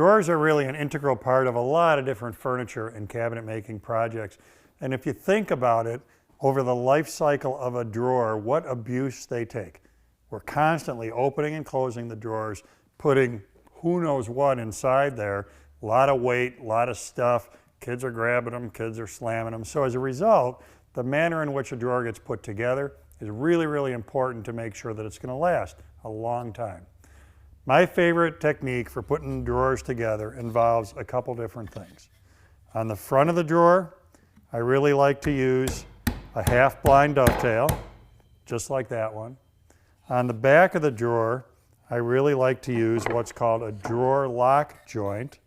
Drawers are really an integral part of a lot of different furniture and cabinet making projects. And if you think about it, over the life cycle of a drawer, what abuse they take. We're constantly opening and closing the drawers, putting who knows what inside there, a lot of weight, a lot of stuff. Kids are grabbing them, kids are slamming them. So as a result, the manner in which a drawer gets put together is really, really important to make sure that it's going to last a long time. My favorite technique for putting drawers together involves a couple different things. On the front of the drawer, I really like to use a half-blind dovetail, just like that one. On the back of the drawer, I really like to use what's called a drawer lock joint,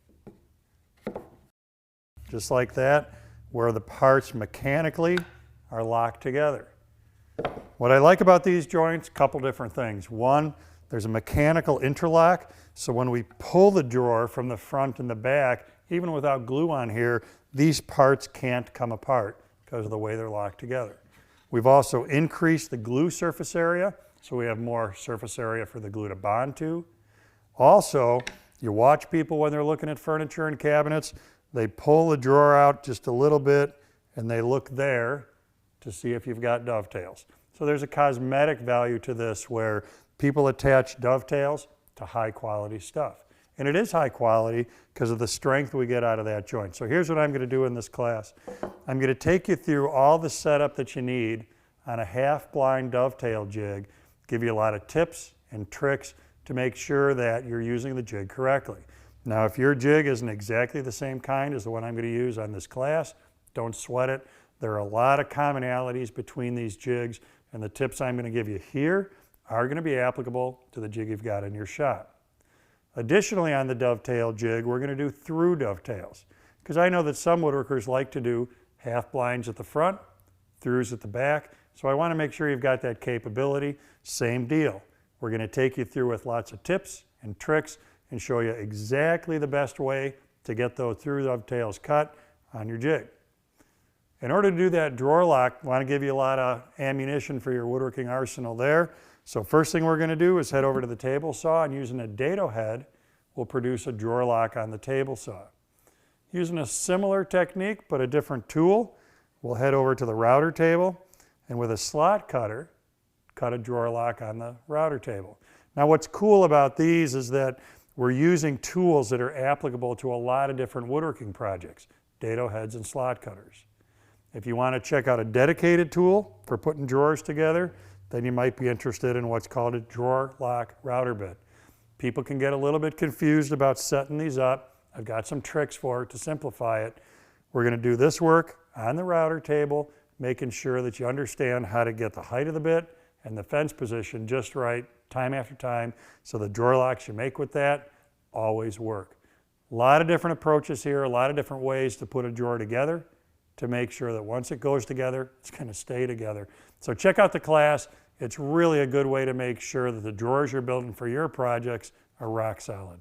just like that, where the parts mechanically are locked together. What I like about these joints, a couple different things. One, there's a mechanical interlock, so when we pull the drawer from the front and the back, even without glue on here, these parts can't come apart because of the way they're locked together. We've also increased the glue surface area, so we have more surface area for the glue to bond to. Also, you watch people when they're looking at furniture and cabinets, they pull the drawer out just a little bit and they look there to see if you've got dovetails. So there's a cosmetic value to this where people attach dovetails to high quality stuff. And it is high quality because of the strength we get out of that joint. So here's what I'm going to do in this class. I'm going to take you through all the setup that you need on a half-blind dovetail jig, give you a lot of tips and tricks to make sure that you're using the jig correctly. Now, if your jig isn't exactly the same kind as the one I'm going to use on this class, don't sweat it. There are a lot of commonalities between these jigs, and the tips I'm going to give you here are going to be applicable to the jig you've got in your shop. Additionally, on the dovetail jig, we're going to do through dovetails, because I know that some woodworkers like to do half blinds at the front, throughs at the back, so I want to make sure you've got that capability. Same deal. We're going to take you through with lots of tips and tricks and show you exactly the best way to get those through dovetails cut on your jig. In order to do that drawer lock, I want to give you a lot of ammunition for your woodworking arsenal there. So first thing we're going to do is head over to the table saw, and using a dado head, we'll produce a drawer lock on the table saw. Using a similar technique but a different tool, we'll head over to the router table, and with a slot cutter, cut a drawer lock on the router table. Now what's cool about these is that we're using tools that are applicable to a lot of different woodworking projects, dado heads and slot cutters. If you want to check out a dedicated tool for putting drawers together, then you might be interested in what's called a drawer lock router bit. People can get a little bit confused about setting these up. I've got some tricks for it to simplify it. We're going to do this work on the router table, making sure that you understand how to get the height of the bit and the fence position just right time after time, so the drawer locks you make with that always work. A lot of different approaches here, a lot of different ways to put a drawer together to make sure that once it goes together, it's going to stay together. So check out the class. It's really a good way to make sure that the drawers you're building for your projects are rock solid.